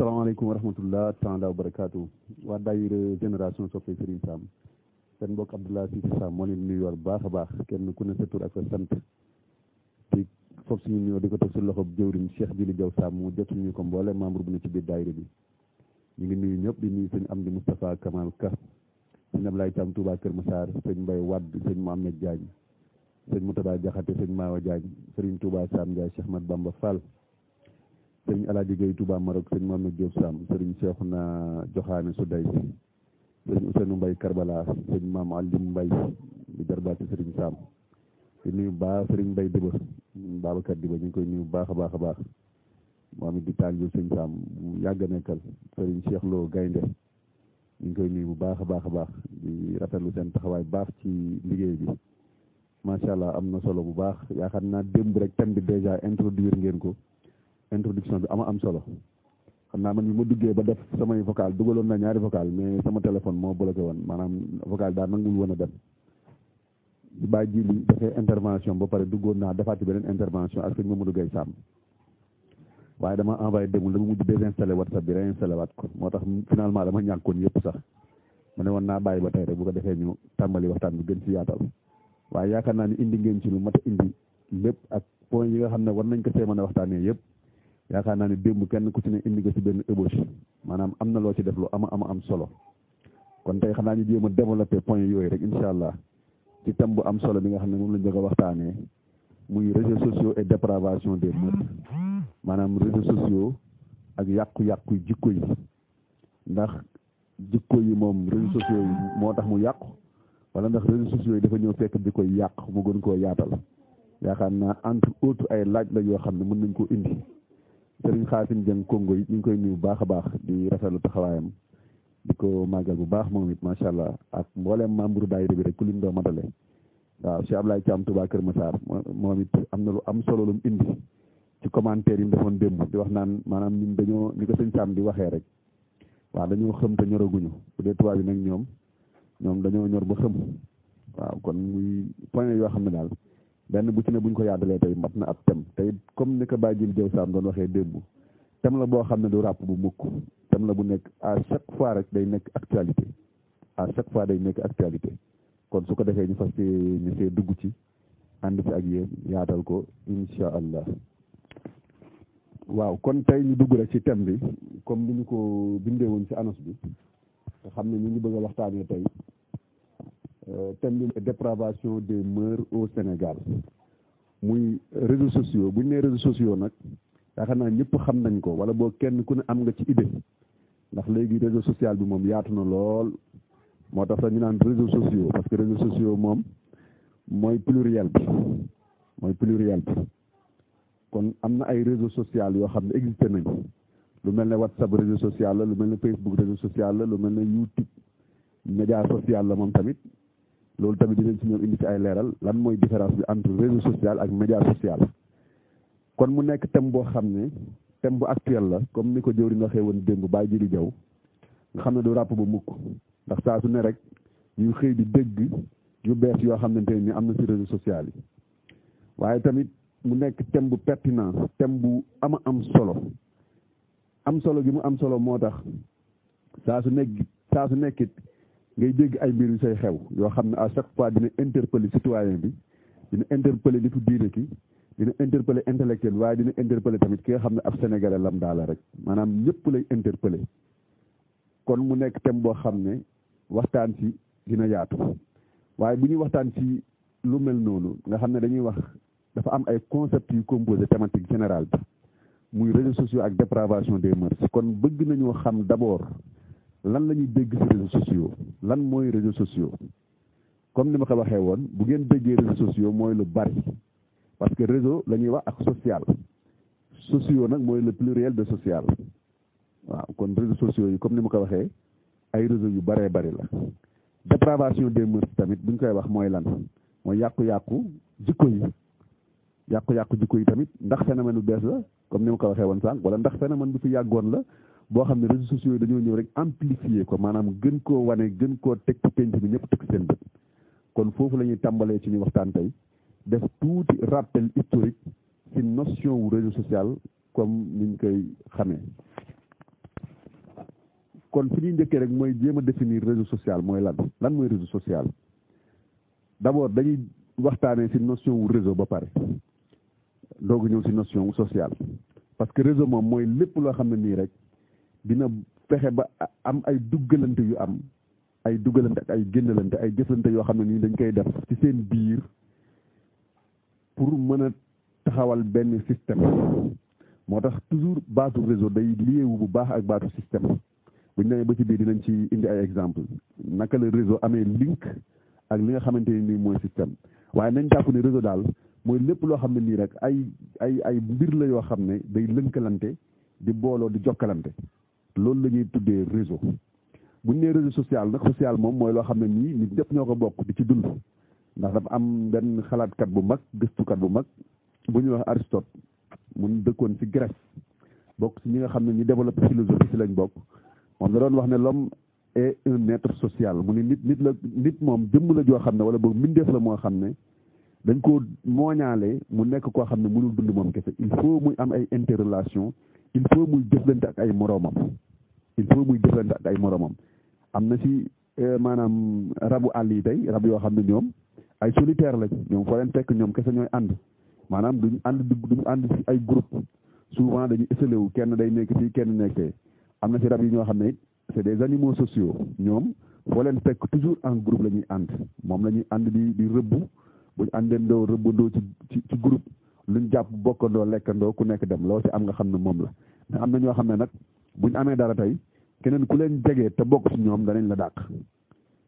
asalaamaaleykum wa rahmatullah taala wa barakaatu waa daayira génération soppe Serigne Sam seen mbokk Abdoulaye Cissé Sam moo leen nuyu war baax a baax kenn ku ne sa tur ak sa sant di foofu suñu nuyoo di ko teg si loxo jëwriñ Cheikh Jili Diaw Sam mu jot ñu ko mboole membre bu ne ci biir daayira bi ñu ngi nuyu ñëpp di nuyu sëñ Amdi Moustapha Kamal Ka sëñ Ablaye Thiam Touba Kër Massar sëñ Mbaye Wade sëñ Mohamed Diagne sëñ Moutada Diakhaté sëñ Mawa Diagne Serigne Touba Sam Ndiaye Cheikh Mat Bamba Fall sëriñ Alaaji Gueye Touba Maroc sëriñ Mohamed Diop Sam sëriñ Cheikhouna Joxaane Souday sëriñ Ousseynou Mbaye Karbala sëriñ Maam Aline Mbaye di jarbaati sëriñ Sam di nuyu baax sëriñ Mbaye Diba Babacar Diba ñu ngi koy nuyu baax a baax a baax moom it di taalibe sëriñ Sam bu yàgg a nekkal sëriñ Cheikh Lo Gaynde ñu ngi koy nuyu bu baax a baax a baax di rafetlu seen taxawaay baax ci liggéey bi macha allah am na solo bu baax yaakaar naa démb rek thème bi dèjà introduire ngeen ko. introduction bi am solo xam naa man bi ma duggee ba def samay vocal dugaloon na ñaari vocal mais sama téléphone moo bloqué woon maanaam vocal daal nangul woon a dem di bàyyi ji li dafay intervention ba pare duggoon naa defaat ci beneen intervention ak sëñ Mamadou Gueye Sam waaye dama envoyé demul dama mujj désinstallé WhatsApp bi réinstallé waat ko moo tax finalement dama ñàkkoon yëpp sax ma ne woon naa bàyyi ba tey rek bu ko defee ñu tàmbali waxtaan bi gën ci yaatal waaye yaakaar naa ni indi ngeen ci lu mat a indi lépp ak point yi nga xam ne war nañ ko see mën a waxtaanee yëpp yaakaar naa ne démb kenn ku ci ne indi nga ci benn ébauche maanaam am na loo ci def lu am solo kon tey xanaa ñu jéem a développé point yooyu rek incha allah ci thème bu am solo bi nga xam ne moom lañ bëgg a waxtaanee muy réseaux sociaux et dépravation des mœurs maanaam réseaux sociaux ak yàqu-yàqu jikko yi ndax jikko yi moom réseaux sociaux yi moo tax mu yàqu wala ndax réseaux sociaux yi dafa ñëw fekk di koy yàq mu gën koo yaatal yaakaar naa entre autres ay laaj la yoo xam ne mën nañ koo indi. Sëriñ Xaasim Jeng Congo yi ñu ngi koy nuyu bu baax a baax di rafetlu taxawaayam di ko màggal bu baax moom it macha allah ak mbooleem membre daayira bi rek ku lim doo matale waaw Cheikh Ablaye Thiam Touba Kër Massar moom it am na lu am solo lu mu indi ci commentaire yi mu defoon démb di wax naan maanaam ñun dañoo ni ko sëñ Sam di waxee rek waaw dañoo xëm te ñoraguñu bu dee tubaab yi nag ñoom dañoo ñor ba xëm waaw kon muy point yoo xam ne daal benn bu ci ne buñ ko yaadalee tey mat na ab thème tey comme ni ko Baye Jil Diaw Sam doon waxee démb thème la boo xam ne du ràpp bu mukk thème la bu nekk à chaque fois rek day nekk actualité à chaque fois day nekk actualité kon su ko defee ñu fas ñu see dugg ci ànd ci ak yéen yaatal ko incha allah waaw kon tey ñu dugg rek ci thème bi comme ni ñu ko bindee woon ci annonce bi nga xam ne ñu ngi bëgg a waxtaanee tey thème bi dépravation des mœurs au Sénégal muy réseaux sociaux bu ñu nee réseaux sociaux nag yaakaar naa ñëpp xam nañ ko wala boo kenn ku ne am nga ci idée ndax léegi réseau social bi moom yaatu na lool moo tax sax ñu naan réseaux sociaux parce que réseaux sociaux moom mooy pluriel bi kon am na ay réseaux sociaux yoo xam ne existé nañ lu mel ne WhatsApp réseau social la lu mel ne Facebook réseau social la lu mel ne YouTube média social la moom tamit loolu tamit dinañ ci ñëw indi ci ay leeral lan mooy différence bi entre réseau social ak média social kon mu nekk thème boo xam ne thème bu actuel la comme ni ko jëwriñ waxee woon démb Baye Jili Diaw nga xam ne du ràpp ba mukk ndax saa su ne rek ñu xëy di dégg yu bees yoo xamante ni am na ci réseau social yi waaye tamit mu nekk thème bu pertinent thème bu am solo gi mu am solo moo tax saa su nekkit ngay dégg ay mbir yu say xew yoo xam ne à chaque fois dina interpeller citoyen bi dina interpeller nitu diine ki dina interpeller intellectuel waaye dina interpeller tamit ki nga xam ne ab sénégalais lambda la rek maanaam ñëpp lay interpeller kon mu nekk thème boo xam ne waxtaan ci dina yaatu waaye bu ñuy waxtaan ci lu mel noonu nga xam ne dañuy wax dafa am ay concepts yu composé thématique générale bi muy réseaux sociaux ak dépravation des mœurs kon bëgg nañoo xam d'abord lan la ñuy dégg ci réseaux sociaux lan mooy réseaux sociaux comme ni ma ko waxee woon bu ngeen déggee réseaux sociaux mooy lu bari parce que réseau la ñuy wax ak social sociaux nag mooy le pluriel de social waaw kon réseaux sociaux yi comme ni ma ko waxee ay réseau yu baree bari la dépravation des mœurs tamit bu ñu koy wax mooy lan mooy yàqu-yàqu jikko yi tamit ndax phénomène bu bees la comme ni ma ko waxee woon sànq wala ndax phénomène bu fi yàggoon la boo xam ne réseaux sociaux yi dañoo ñëw rek amplifier ko maanaam gën koo wane gën koo teg ci penc bi ñëpp teg seen bët kon foofu la ñuy tàmbalee ci ñu waxtaan tey def tuuti rappel historique ci notion wu réseau social comme niñ koy xamee kon fi ñuy njëkkee rek mooy jéem a définir réseau social mooy lan mooy réseau social d'abord dañuy waxtaanee ci notion wu réseau ba pare doogu ñëw ci notion wu sociale parce que réseau moom mooy lépp loo xam ne nii rek dina fexe ba am ay duggalante yu am ay duggalante ak ay génnalante ay jëflante yoo xam ne nii dañ koy def ci seen biir pour mën a taxawal benn système moo tax toujours baatu réseau day liyewu bu baax ak baatu système bu ñu demee ba ci biir dinañ ci indi ay exemple naka la réseau amee link ak li nga xamante ni nii mooy système waaye nañ jàpp ne réseau daal mooy lépp loo xam ne nii rek ay mbir la yoo xam ne day lënkalante di booloo di jokkalante loolu la ñuy tuddee réseau bu ñu nee réseau social nag social moom mooy loo xam ne nii nit ñëpp ñoo ko bokk di ci dund ndax dafa am benn xalaatkat bu mag gëstukat bu mag bu ñuy wax Aristote mun dëkkoon ci Grèce bokk ci ñi nga xam ne ñi développé philosophie ci lañ bokk moom la doon wax ne l'homme est un être social mu ni nit moom jëmm la joo xam ne wala boog mbindeef la moo xam ne dañ ko mooñaale mu nekk koo xam ne mënul dund moom kese il faut muy am ay interrelation il faut muy jëflante ak ay moroomam am na ci maanaam rabu àll yi tey rab yoo xam ne ñoom ay solitaire lañ ñoom foo leen fekk ñoom kese ñooy ànd maanaam duñu ànd ci ay groupe souvent dañuy isolé wu kenn day nekk fii kenn nekkee am na ci rab yi ñoo xam ne it c'est des animaux sociaux ñoom foo leen fekk toujours en groupe la ñuy ànd moom la ñuy ànd di rëbbu buñ àndandoo rëbbandoo ci groupe luñ jàpp bokkandoo lekkandoo ku nekk dem loo ci am nga xam ne moom la mais am na ñoo xam ne nag buñ amee dara tey keneen ku leen jegee te bokk ci ñoom danañ la dàq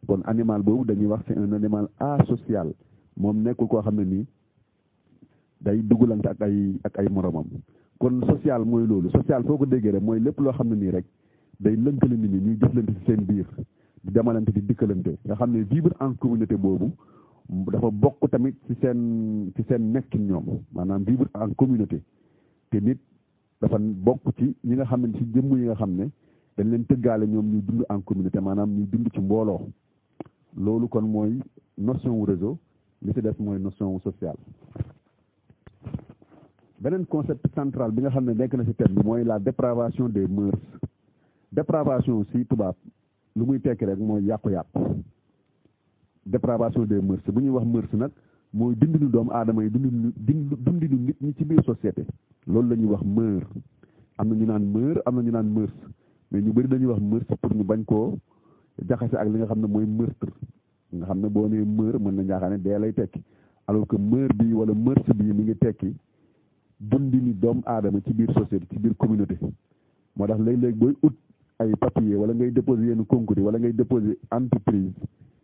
kon animal boobu dañuy wax c'est un animal asocial moom nekkul koo xam ne nii day dugalante ak ay moromam kon social mooy loolu social foo ko déggee rek mooy lépp loo xam ne nii rek day lënkale nit ñi ñuy jëflante ci seen biir di demalante di dikkalante nga xam ne vivre en communauté boobu dafa bokk tamit ci seen nekkin ñoom maanaam vivre en communauté te nit dafa bokk ci ñi nga xam ne ci jëmm yi nga xam ne dañ leen tëggaale ñoom ñuy dund en communauté maanaam ñuy dund ci mbooloo loolu kon mooy notion wu réseau li ci def mooy notion wu sociale beneen concept central bi nga xam ne nekk na ci thème bi mooy la dépravation des mœurs dépravation ci tubaab lu muy tekki rek mooy yàqu-yàqu dépravation des mœurs bu ñuy wax mœurs nag mooy dundinu doomu aadama yi dundinu nit ñi ci biir société loolu la ñuy wax mœurs am na ñu naan mœurs am na ñu naan mœurs mais ñu bëri dañuy wax mœurs pour ñu bañ koo jaxase ak li nga xam ne mooy meurtre nga xam ne boo nee mœurs mën na njaaxaa ne dee lay tekki alors que mœurs bi wala mœurs bi mi ngi tekki dundini doomu aadama ci biir société ci biir communauté moo tax léeg-léeg booy ut ay papier wala ngay déposer yenn concours wala ngay déposer entreprise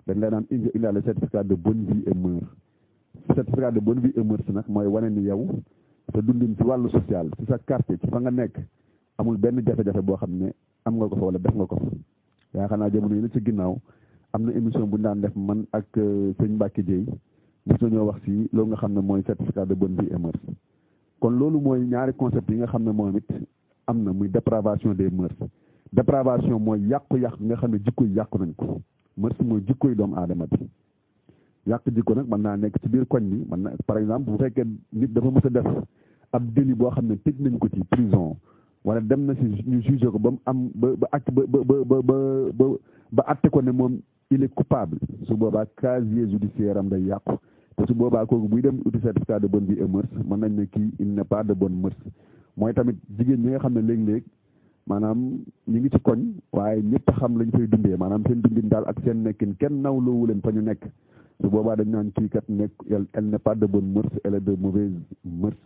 dañ lay naan indaale certificat de bonne vie et mœurs certificat de bonne vie et mœurs nag mooy wane ni yow sa dundin ci wàllu social ci sa quartier ci fa nga nekk amul benn jafe-jafe boo xam ne am nga ko fa wala def nga ko fa yaakaar naa jamono yi la ci ginnaaw am na émission bu ñu daan def man ak sëñ Mbacke Dieye mos nañoo wax si loolu nga xam ne mooy certificat de bonne vie et mœurs kon loolu mooy ñaari concept yi nga xam ne moom it am na muy dépravation des mœurs dépravation mooy yàqu-yàqu nga xam ne jikko yi yàqu nañ ko mœurs mooy jikko yi doomu aadama bi yàq jikko nag mën naa nekk ci biir koñ bi mën na par exemple bu fekkee nit dafa mës a def ab délit boo xam ne tëj nañ ko ci prison wala dem na si ñu jugé ko ba mu am ba atte ko ne moom il est coupable su boobaa casier judiciaire am day yàqu te su boobaa kooku buy dem uti certificat de bonne vie et mœurs mën nañ ne kii il n'est pas de bonne mœurs mooy tamit jigéen ñi nga xam ne léeg-léeg maanaam ñu ngi ci koñ waaye ñëpp xam lañ fay dundee maanaam seen dundin daal ak seen nekkin kenn nawloowu leen fa ñu nekk su boobaa dañ naan kii kat nekk elle n'est pas de bonne mœurs elle est de mauvaise mœurs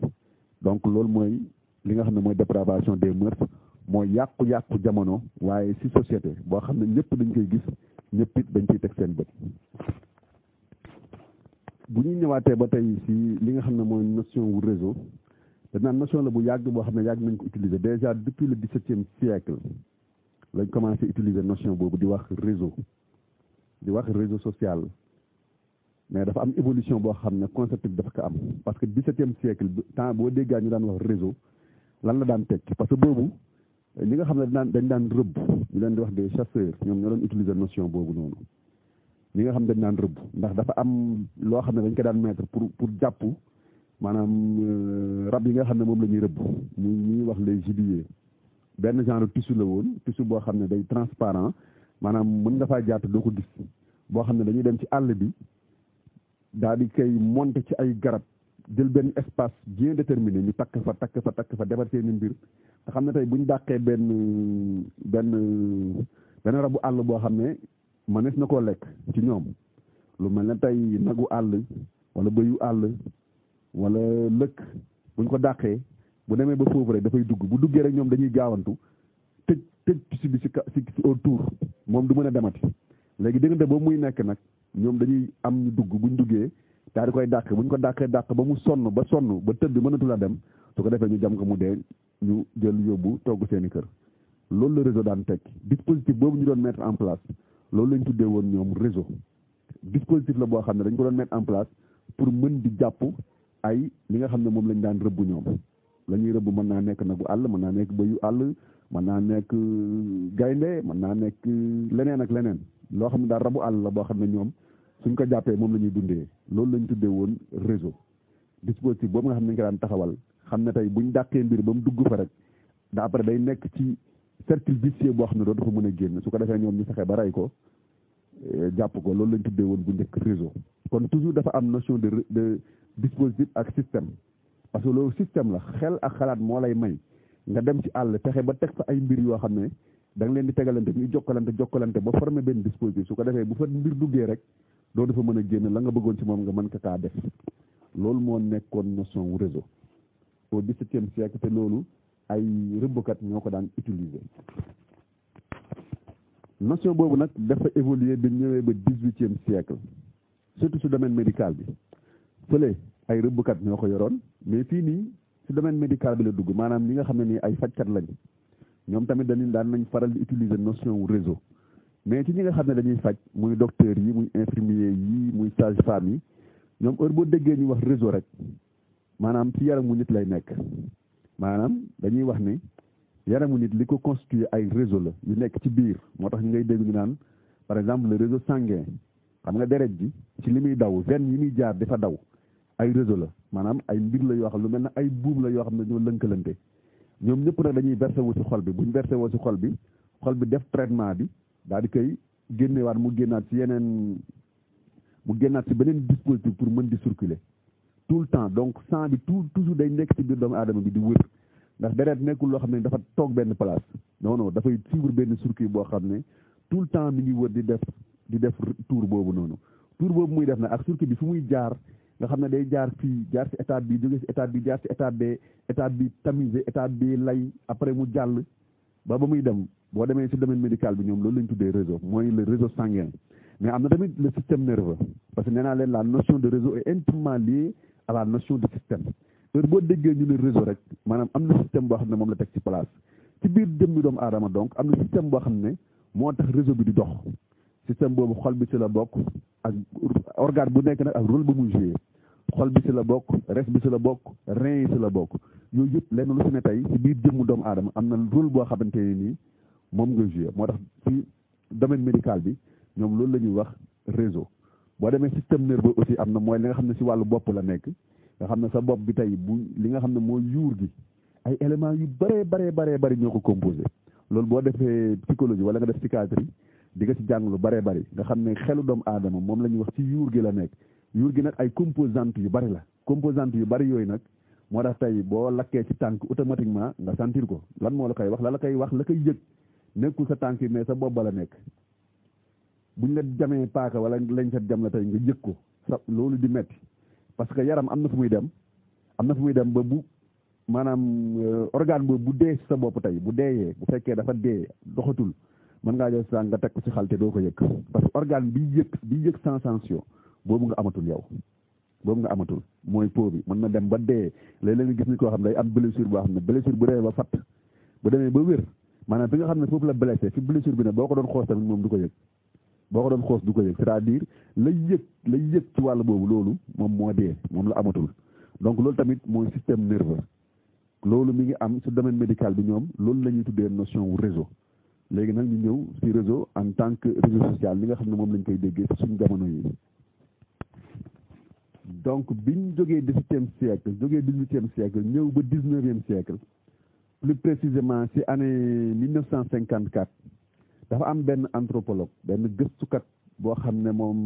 donc loolu mooy li nga xam ne mooy dépravation des mœurs mooy yàqu-yàqu jamono waaye ci société boo xam ne ñëpp dañ koy gis ñëpp it dañ ciy teg seen bët bu ñuy ñëwaatee ba tey ci li nga xam ne mooy notion wu réseau danaan notion la bu yàgg boo xam ne yàgg nañ ko utiliser déjà depuis le 17e siècle lañ commencé utiliser notion boobu di wax réseau social mais dafa am évolution boo xam ne concept bi dafa ko am parce que 17e siècle temps boo déggaa ñu daan wax réseau lan la daan tekki parce que boobu ñi nga xam ne dañ daan rëbb ñu leen di wax des chasseurs ñoom ñoo doon utiliser notion boobu noonu ñi nga xam ne dañ daan rëbb ndax dafa am loo xam ne dañ ko daan mettre pour jàpp maanaam rab yi nga xam ne moom la ñuy rëbb ñuy wax les gibiers benn genre tissu la woon tissu boo xam ne day transparent maanaam mën nga faa jaatu doo ko gis boo xam ne dañuy dem ci àll bi daal di koy monter ci ay garab jël benn espace bien déterminé ñu takk fa defar seeni mbir nga xam ne tey bu ñu dàqee benn rabu àll boo xam ne mënees na koo lekk ci ñoom lu mel ne tey nagu àll wala bëyu àll wala lëkk buñ ko dàqee bu demee ba foofu rek dafay dugg bu duggee rek ñoom dañuy gaawantu tëj tissu bi si autour moom du mën a demati léegi diggante boobu muy nekk nag ñoom dañuy am ñu dugg buñ duggee daal di koy dàq buñ ko dàq ba mu sonn ba tëdd mënatul a dem su ko defee ñu jam ko mu dee ñu jël yóbbu togg seeni kër loolu la réseau daan tekki dispositif boobu ñu doon mettre en place loolu lañ tuddee woon ñoom réseau dispositif la boo xam ne dañ ko doon mettre en place pour mën di jàpp ay li nga xam ne moom lañ daan rëbb ñoom la ñuy rëbb mën naa nekk nagu àll mën naa nekk bëyu àll mën naa nekk gaynde mën naa nekk leneen ak leneen loo xam ne daal rabu àll la boo xam ne ñoom suñ ko jàppee moom la ñuy dundee loolu lañ tuddee woon réseau dispositif boobu nga xam ne ñu ko daan taxawal xam ne tey buñ dàqee mbir ba mu dugg fa rek daa après day nekk ci cercle vicieux boo xam ne doo dafa mën a génn su ko defee ñoom ñu fexe ba rey ko jàpp ko loolu lañ tuddee woon bu njëkk réseau kon toujours dafa am notion de dispositif ak système parce que loolu système la xel ak xalaat moo lay may nga dem ci àll fexe ba teg fa ay mbir yoo xam ne da nga leen di tegalante ñuy jokkalante ba former benn dispositif su ko defee bu fa mbir duggee rek doo dafa mën a génn la nga bëggoon ci moom nga mën ko kaa def loolu moo nekkoon notion wu réseau au 17e siècle te loolu ay rëbbkat ñoo ko daan utiliser. notion boobu nag dafa évoluer bi ñëwee ba 18e siècle surtout su domaine médical bi fële ay rëbbkat ñoo ko yoroon mais fii nii su domaine médical bi la dugg maanaam ñi nga xam ne nii ay fajkat lañ ñoom tamit daan nañ faral di utiliser notion wu réseau mais ci ñi nga xam ne dañuy faj muy docteurs yi muy infirmier yi muy sage-femme yi ñoom heure boo déggee ñu wax réseau rek maanaam ci yaramu nit lay nekk maanaam dañuy wax ni yaramu nit li ko constitué ay réseau la yu nekk ci biir moo tax ñu ngay dégg ñu naan par exemple le réseau sanguin xam nga deret ji ci li muy daw veine yi muy jaar di fa daw ay réseau la maanaam ay mbir la yoo xam lu mel ne ay buum la yoo xam ne ñoo lënkalante ñoom ñëpp nag dañuy versé wu ci xol bi buñ versé woo ci xol bi def traitement bi daal di koy génnewaat mu génnaat ci beneen dispositif pour mën di circuler tout le temps donc sang bi toujours day nekk ci biir doomu aadama bi di wër ndax deret nekkul loo xam ne dafa toog benn place non dafay suivre benn circuit boo xam ne tout le temps mi ngi wër di def tour boobu noonu tour boobu muy def nag ak circuit bi fu muy jaar nga xam ne day jaar fii jaar ci étape bi jóge ci étape bi jaar ci étape bi tamisé étape bi lay après mu jàll ba muy dem boo demee ci domaine médical bi ñoom loolu lañ tuddee réseau mooy le réseau sanguin mais am na tamit le système nerveux parce que nee naa leen la notion de réseau est intimement liée à la notion de système heure boo déggee ñu ne réseau rek maanaam am na système boo xam ne moom la teg ci place ci biir jëmmi doomu aadama donc am na système boo xam ne moo tax réseau bi di dox système boobu xol bi ci la bokk ak organe bu nekk nag ak rôle ba muy joué xol bi ci la bokk res bi ci la bokk rein yi ci la bokk yooyu yëpp lenn lu ci ne tey ci biir jëmmu doomu aadama am na rôle boo xamante ne nii moom nga joué moo tax ci domaine médical bi ñoom loolu la ñuy wax réseau boo demee système nerveux aussi am na mooy li nga xam ne ci wàllu bopp la nekk nga xam ne sa bopp bi tey bu li nga xam ne mooy yuur gi ay éléments yu bëree ñoo ko composé loolu boo defee psychologie wala nga def psychiatrie di nga ci jàng lu bëree bëri nga xam ne xelu doomu aadama moom la ñuy wax ci yuur gi la nekk yuur gi nag ay composantes yu bëri la composantes yu bëri yooyu nag moo tax tey boo lakkee ci tànk automatiquement nga sentir ko lan moo la koy wax la koy yëg nekkul sa tànk yi mais sa bopp ba la nekk buñ la jamee paaka wala lañ sa jam la tey nga yëg ko sa loolu di metti parce que yaram am na fu muy dem ba bu maanaam organe boobu bu dee sa bopp tey bu deeyee bu fekkee dafa dee doxatul mën ngaa jël sa nga teg ko ci xalte doo ko yëg parce que organe bi yëg sensation boobu nga amatul yow mooy peau bi mën na dem ba dee léeg-léeg nga gis ni koo xam ne day am blessure boo xam ne blessure bu demee ba fatt bu demee ba wér maanaam fi nga xam ne foofu la blessé fi blessure bi ne boo ko doon xoos tamit moom du ko yëg c'est-à-dire lay yëg ci wàll boobu loolu moom moo dee moom la amatul donc loolu tamit mooy système nerveux loolu mi ngi am ci domaine médical bi ñoom loolu la ñuy tuddee notion wu réseau léegi nag ñu ñëw ci réseau en tant que réseau social li nga xam ne moom lañ koy déggee ci suñu jamono yi donc biñ jógee 18e siècle ñëw ba 19e siècle plus précisément ci année 1954 dafa am benn anthropologue benn gëstukat boo xam ne moom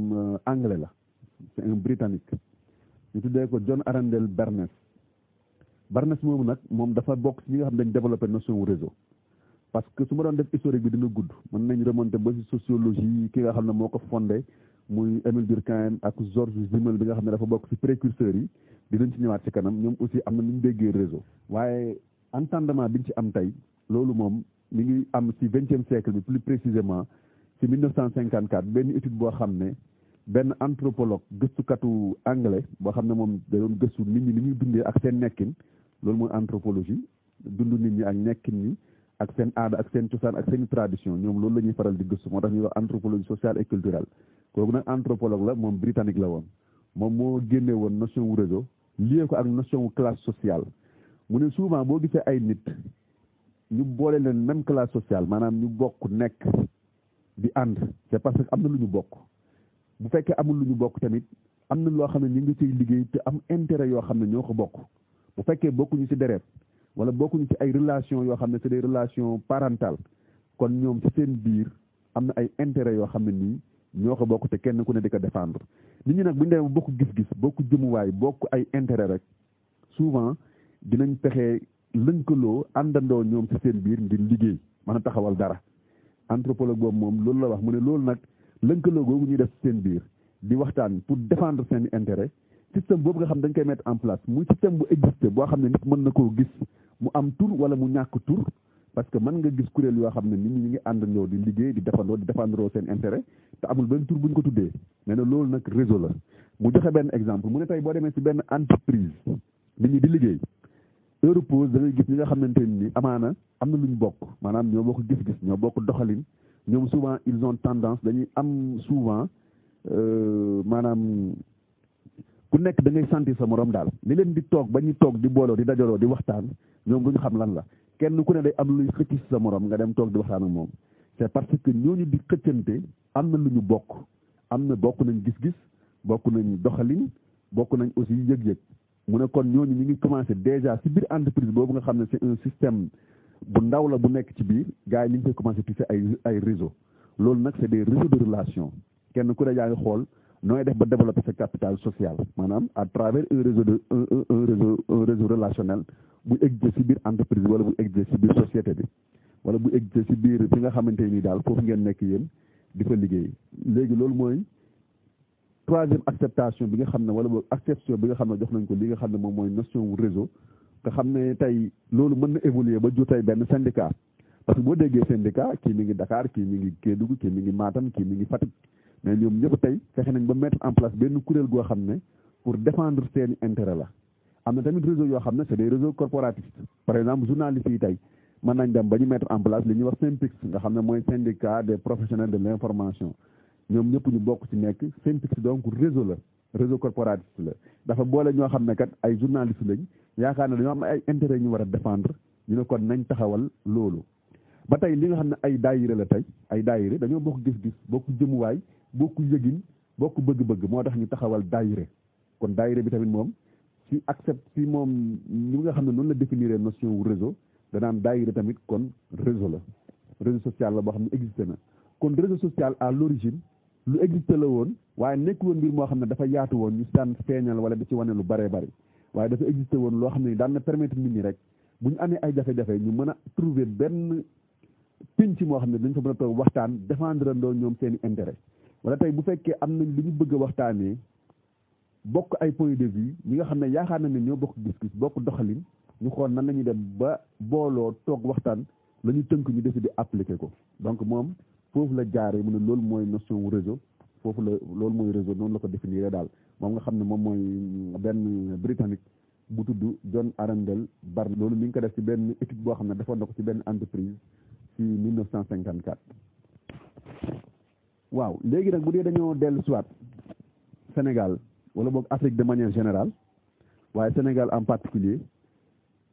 anglais la c'est un britannique ñu tuddee ko John Arundel Barnes moomu nag moom dafa bokk ci ñi nga xam ne dañ développé notion wu réseau parce que su ma doon def historique bi dina gudd mën nañ remonter ba ci sociologie ki nga xam ne moo ko fondé muy Émile Durkheim ak Georges Simmel bi nga xam ne dafa bokk ci précurseurs yi dinañ ci ñëwaat ci kanam ñoom aussi am na nu ñu déggee réseau waaye entendement biñ ci am tey loolu moom mi ngi am ci 20e siècle bi plus précisément ci 1954 benn étude boo xam ne benn anthropologue gëstukatu anglais boo xam ne moom da doon gëstu nit ñi ni ñuy dundee ak seen nekkin loolu mooy anthropologie dund nit ñi ak nekkin ñi ak seen aada ak seen cosaan ak seen tradition ñoom loolu la ñuy faral di gëstu moo tax ñuy wax anthropologie sociale et culturelle kooku nag anthropologue la moom britannique la woon moom moo génne woon notion wu réseau lié ko ak notion wu classe sociale mu ne souvent boo gisee ay nit ñu boole leen même classe sociale maanaam ñu bokk nekk di ànd c'est parce que am na lu ñu bokk bu fekkee amul lu ñu bokk tamit am na loo xam ne ñu ngi ciy liggéey te am intérêt yoo xam ne ñoo ko bokk bu fekkee bokkuñu ci deret wala bokkuñu ci ay relations yoo xam ne c'est des relations parentales kon ñoom ci seen biir am na ay intérêt yoo xam ne nii ñoo ko bokk te kenn ku ne di ko défendre nit ñi nag bu ñu demee bokk gis-gis bokk jëmuwaay bokk ay intérêt rek souvent dinañ fexe lënkaloo àndandoo ñoom ci seen biir ngir liggéey mën a taxawal dara anthropologue boobu moom loolu la wax mu ne loolu nag lënkaloo googu ñuy def ci seen biir di waxtaan pour défendre seen intérêt système boobu nga xam dañ koy mettre en place muy système bu existé boo xam ne nit mën na koo gis mu am tur wala mu ñàkk tur parce que mën nga gis kuréel yoo xam ne nit ñi ñu ngi àndandoo di liggéey di défendre seen intérêt te amul benn tur bu ñu ko tuddee nee na loolu nag réseau la mu joxe benn exemple mu ne tey boo demee ci benn entreprise nit ñi di liggéey heure pause da ngay gis ñi nga xamante ni amaana am na lu ñu bokk maanaam ñoo bokk gis-gis ñoo bokk doxalin ñoom souvent ils ont tendance dañuy am souvent maanaam ku nekk da ngay sentir sa morom daal li leen di toog ba ñuy toog di booloo di dajaloo di waxtaan ñoom du ñu xam lan la kenn ku ne day am luy xëcc sa morom nga dem toog di waxtaan ak moom c'est parce que ñooñu di xëccante am na lu ñu bokk am na bokk nañ gis-gis bokk nañ doxalin bokk nañ aussi yëg-yëg mu ne kon ñooñu ñu ngi commencé déjà ci biir entreprise boobu nga xam ne c'est un système bu ndaw la bu nekk ci biir gars yi ñu ngi koy commencé tisser ay réseau loolu nag c'est des réseaux de relations kenn ku ne yaa ngi xool nooy def ba développer sa capital social maanaam à travers un réseau relationnel bu existé ci biir entreprise wala bu existé ci biir société bi wala bu existé ci biir fi nga xamante ni daal foofu ngeen nekk yéen di fa liggéey léegi loolu mooy troisième acceptation bi nga xam ne wala boog acception bi nga xam ne jox nañ ko li nga xam ne moom mooy notion wu réseau nga xam ne tey loolu mën na évoluer ba jur tey benn syndicat parce que boo déggee syndicat kii mi ngi Dakar kii mi ngi Kédougou kii mi ngi Matam kii mi ngi Fatick mais ñoom ñëpp tey fexe nañ ba mettre en place benn kuréel goo xam ne pour défendre seeni intérêt la am na tamit réseau yoo xam ne c'est des réseaux corporatistes par exemple journalistes yi tey mën nañ dem ba ñu mettre en place li ñuy wax SYNPICS nga xam ne mooy syndicat des professionnels de l'information ñoom ñëpp ñu bokk ci nekk SYNPICS donc réseau la réseau corporatiste la dafa boole ñoo xam ne kat ay journalistes lañ yaakaar ne dañoo am ay intérêt ñu war a défendre ñu ne kon nañ taxawal loolu ba tey li nga xam ne ay daayira la tey ay daayira dañoo bokk gis-gis bokk jëmuwaay bokk yëgin bokk bëgg-bëgg moo tax ñu taxawal daayira kon daayira bi tamit moom si accepte si moom li nga xam ne noonu la définir notion wu réseau danaan daayira tamit kon réseau la réseau social la boo xam ne existé na kon réseau social à l'origine lu existé la woon waaye nekk woon mbir moo xam ne dafa yaatu woon ñu daan feeñal wala da ci wane lu bëree bëri waaye dafa existé woon loo xam ne daan na permettre nit ñi rek bu ñu amee ay jafe-jafe ñu mën a trouver benn pinc moo xam ne dañ fa mën a toog waxtaan défendre ndoo ñoom seen i intérêt wala tey bu fekkee am nañ lu ñu bëgg a waxtaanee bokk ay point de vue ñi nga xam ne yaakaar na ne ñoo bokk gis-gis bokk doxalin ñu xool nan la ñuy dem ba booloo toog waxtaan la ñu tënk ñu décider appliquer ko donc moom foofu la jaaree mu ne loolu mooy notion wu réseau foofu la loolu mooy réseau noonu la ko définir daal moom nga xam ne moom mooy benn britannique bu tudd John Arundel Barnes loolu mi ngi ko def ci benn étude boo xam ne defoon na ko ci benn entreprise ci 1954. waaw léegi nag bu dee dañoo dellu soit Sénégal wala boog Afrique de manière générale waaye Sénégal en particulier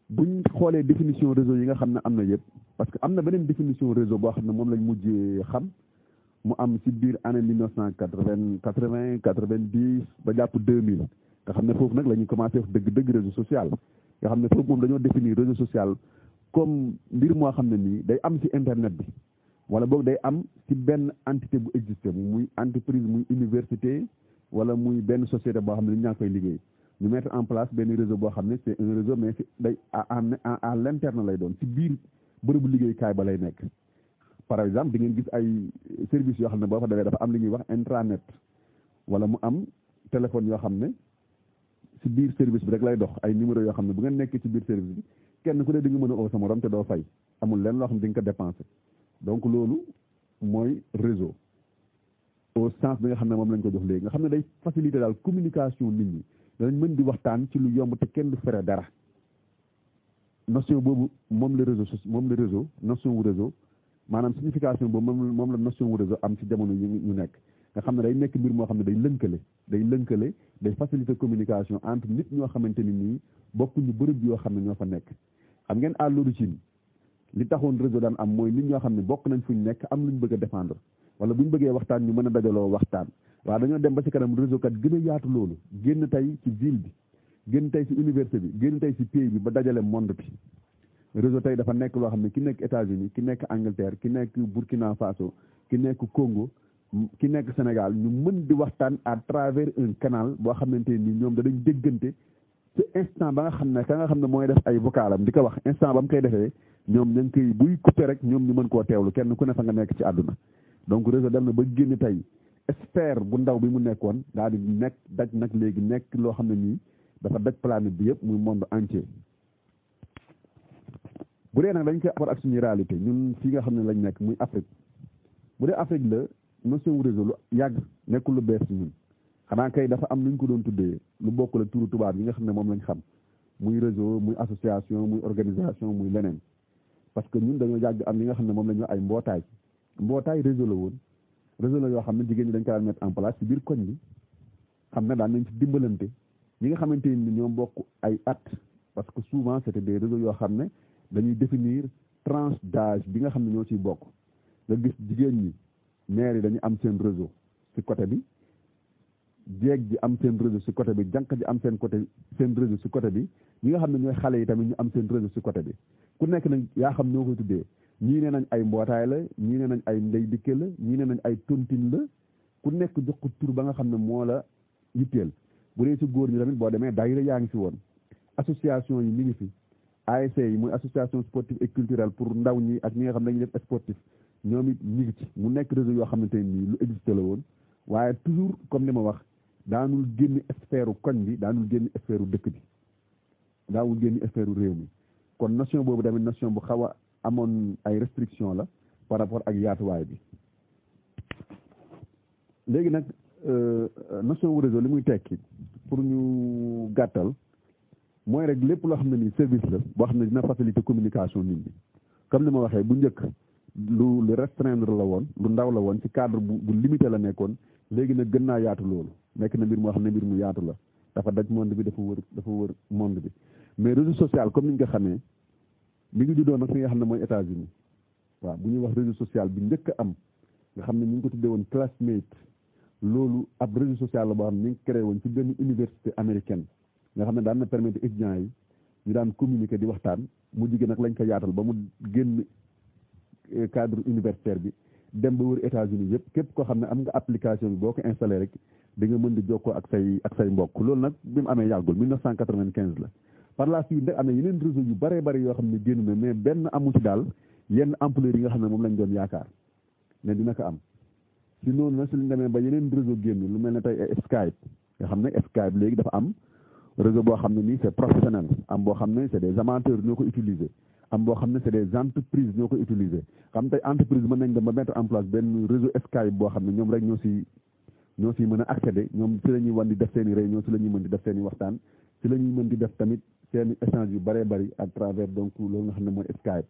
buñ xoolee définition réseau yi nga xam ne am na yëpp parce que am na beneen définition réseau boo xam ne moom lañ mujjee xam mu am ci biir année 1980 90 ba jàpp 2000 nga xam ne foofu nag la ñuy commencé wax dëgg réseau social nga xam ne foofu moom dañoo définir réseau social comme mbir moo xam ne nii day am ci internet bi wala boog day am ci benn entité bu existé muy entreprise muy université wala muy benn société boo xam ne ñaa koy liggéey ñu mettre en place benn réseau boo xam ne c'est un réseau mais day à l'interne lay doon ci biir bërëbu liggéeykaay ba lay nekk. par exemple di ngeen gis ay services yoo xam ne boo fa demee dafa am li ñuy wax intranet wala mu am téléphone yoo xam ne ci biir service bi rek lay dox ay numéro yoo xam ne bu ngeen nekkee ci biir service bi kenn ku ne di nga mën a oo sa morom te doo fay amul leen loo xam ne di nga ko dépenser donc loolu mooy réseau au sens bi nga xam ne moom lañ ko jox léegi nga xam ne day faciliter daal communication nit ñi danañ mën di waxtaan ci lu yomb te kenn du fere dara notion boobu moom la réseau notion wu réseau maanaam signification boobu moom la notion wu réseau am ci jamono yi ñu nekk nga xam ne day nekk mbir moo xam ne day lënkale day faciliter communication entre nit ñoo xamante ni nii bokkuñu bërëb yoo xam ne ñoo fa nekk xam ngeen à l'origine li taxoon réseau daan am mooy nit ñoo xam ne bokk nañ fu ñu nekk am lu ñu bëgg a défendre wala bu ñu bëggee waxtaan ñu mën a dajaloo waxtaan waaw dañoo dem ba ci kanam réseau kat gën a yaatu loolu génn tey ci ville bi génn tey ci université bi génn tey ci pays bi ba dajale monde bi réseau tey dafa nekk loo xam ne ki nekk États-Unis ki nekk Angleterre ki nekk Burkina Faso ki nekk Congo ki nekk Sénégal ñu mën di waxtaan à travers un canal boo xamante ni ñoom danañ déggante ci instant ba nga xam ne ka nga xam ne mooy def ay vocalam di ko wax instant ba mu koy defee ñoom ñu ngi koy buy coupé rek ñoom ñu mën koo teewlu kenn ku ne fa nga nekk ci àdduna donc réseau dem na ba génn tey sphère bu ndaw bi mu nekkoon daal di nekk daj nag léegi nekk loo xam ne nii dafa daj planète bi yëpp muy monde entier bu dee nag dañ koy apport ak suñu réalité ñun fii nga xam ne lañ nekk muy Afrique bu dee Afrique la notion wu réseau lu yàgg nekkul lu bees ci ñun xanaa kay dafa am lu ñu ko doon tuddee lu bokkul ak turu tubaab yi nga xam ne moom lañ xam muy réseau muy association muy organisation muy leneen parce que ñun dañoo yàgg am li nga xam ne moom la ñu ay mbootaay réseau la woon réseau la yoo xam ne jigéen ñi dañ ko daan mettre en place ci biir koñ bi xam ne daan nañ ci dimbalante ñi nga xamante ni ñoom bokk ay at parce que souvent c'était des réseaux yoo xam ne dañuy définir tranche d'âge bi nga xam ne ñoo ciy bokk nga gis jigéen ñi maire yi dañu am seen réseau ci côté bi jeeg ji am seen réseau ci côté bi jànq ji am seen réseau ci côté bi ñi nga xam ne ñooy xale yi tamit ñu am seen réseau ci côté bi ku nekk nag yaa xam ñoo koy tuddee ñii ne nañ ay mbootaay la ñii ne nañ ay ndey dikke la ñii ne nañ ay tontine la ku nekk jox ko tur ba nga xam ne moo la yitteel bu dee ci góor ñi tamit boo demee daayira yaa ngi fi woon association yi mi ngi fi ASC yi muy association sportive et culturelle pour ndaw ñi ak ñi nga xam ne dañuy def sportif ñoom it ñi ngi ci mu nekk réseau yoo xamante nii lu existé la woon waaye toujours comme li ma wax daanul génn sphère koñ bi daanul génn sphère dëkk bi daawul génn sphère réew mi kon notion boobu tamit notion bu xaw a amoon ay restriction la par rapport ak yaatuwaay bi léegi nag notion wu réseau li muy tekki pour ñu gàttal mooy rek lépp loo xam ne nii service la boo xam ne dina faciliter communication nit ñi comme ni ma waxee bu njëkk lu restreindre la woon lu ndaw la woon ci cadre bu limité la nekkoon léegi nag gën naa yaatu loolu nekk na mbir moo xam ne mbir mu yaatu la dafa daj monde bi dafa wër monde bi mais réseau social comme ni nga ko xamee mi ngi juddoo nag fi nga xam ne mooy États-Unis waaw bu ñuy wax réseau social bi njëkk a am nga xam ne ñu ngi ko tuddee woon classmate loolu ab réseau social la boo xam ne ñu ngi créé woon ci benn université américaine nga xam ne daan na permettre étudiants yi ñu daan communiquer di waxtaan mu jigéen nag lañ ko yaatal ba mu génn cadre universitaire bi dem ba wër États-Unis yëpp képp koo xam ne am nga application bi boo ko installé rek di nga mën di jokkoo ak say mbokk loolu nag bi mu amee yàggul 1995 la par la suite nag am na yeneen réseau yu bëree bëri yoo xam ne génn na mais benn amu ci daal yenn ampleur yi nga xam ne moom lañ doon yaakaar ne dina ko am si noonu nag si lañ demee ba yeneen réseau génn lu mel ne tey Skype nga xam ne Skype léegi dafa am réseau boo xam ne nii c'est professionnel am boo xam ne c'est des amateurs ñoo ko utiliser am boo xam ne c'est des entreprises ñoo ko utiliser xam tey entreprise mën nañ dem ba mettre en place benn réseau Skype boo xam ne ñoom rek ñoo si mën a accéder ñoom si la ñuy wan di def seen i réunion si la ñuy mën di def seen i waxtaan si la ñuy mën di def tamit seen i échange yu bëree bëri à travers donc loolu nga xam ne mooy Skype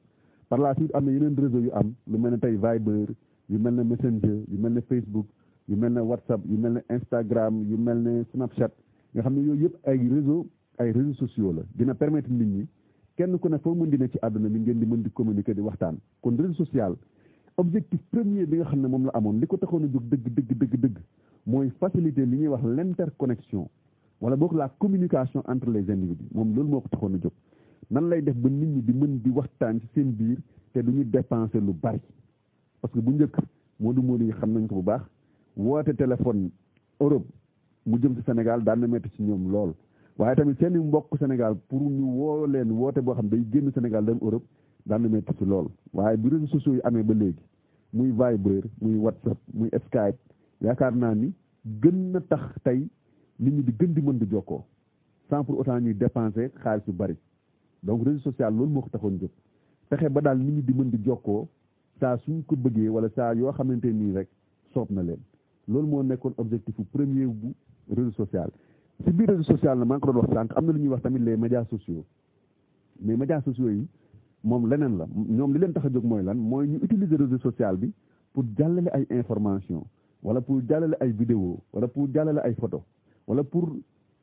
par la suite am na yeneen réseau yu am lu mel ne tey Viber yu mel ne Messenger yu mel ne Facebook yu mel ne WhatsApp yu mel ne Instagram yu mel ne Snapchat nga xam ne yooyu yëpp ay réseaux sociaux la dina permettre nit ñi kenn ku ne foo mën di ne ci àdduna bi ngeen di mën di communiquer di waxtaan kon réseau social objectif premier bi nga xam ne moom la amoon li ko taxoon a jóg dëgg mooy faciliter li ñuy wax l'interconnexion wala boog la communication entre les individus moom loolu moo ko taxoon a jóg nan lay def ba nit ñi di mën di waxtaan ci seen biir te du ñu dépenser lu bari parce que bu njëkk moodu yi xam nañ ko bu baax woote téléphone Europe mu jëm ci Sénégal daan na metti ci ñoom lool waaye tamit seeni mbokk Sénégal pour ñu woo leen woote boo xam day génn Sénégal dem Europe daan na metti ci lool waaye bi réseaux sociaux yi amee ba léegi muy Viber muy WhatsApp muy Skype yaakaar naa ni gën na tax tey nit ñi di gën di mën di jokkoo sans pour autant ñuy dépenser xaalis yu bari donc réseau social loolu moo ko taxoon jóg fexe ba daal nit ñi di mën di jokkoo saa suñ ko bëggee wala saa yoo xamante nii rek soob na leen loolu moo nekkoon objectif premier bu réseau social si biir réseau social na maa ngi ko doon wax sànq am na lu ñuy wax tamit les médias sociaux mais médias sociaux yi moom leneen la ñoom li leen tax a jóg mooy lan mooy ñu utiliser réseau social bi pour jàllale ay information wala pour jàllale ay vidéo wala pour jàllale ay photo wala pour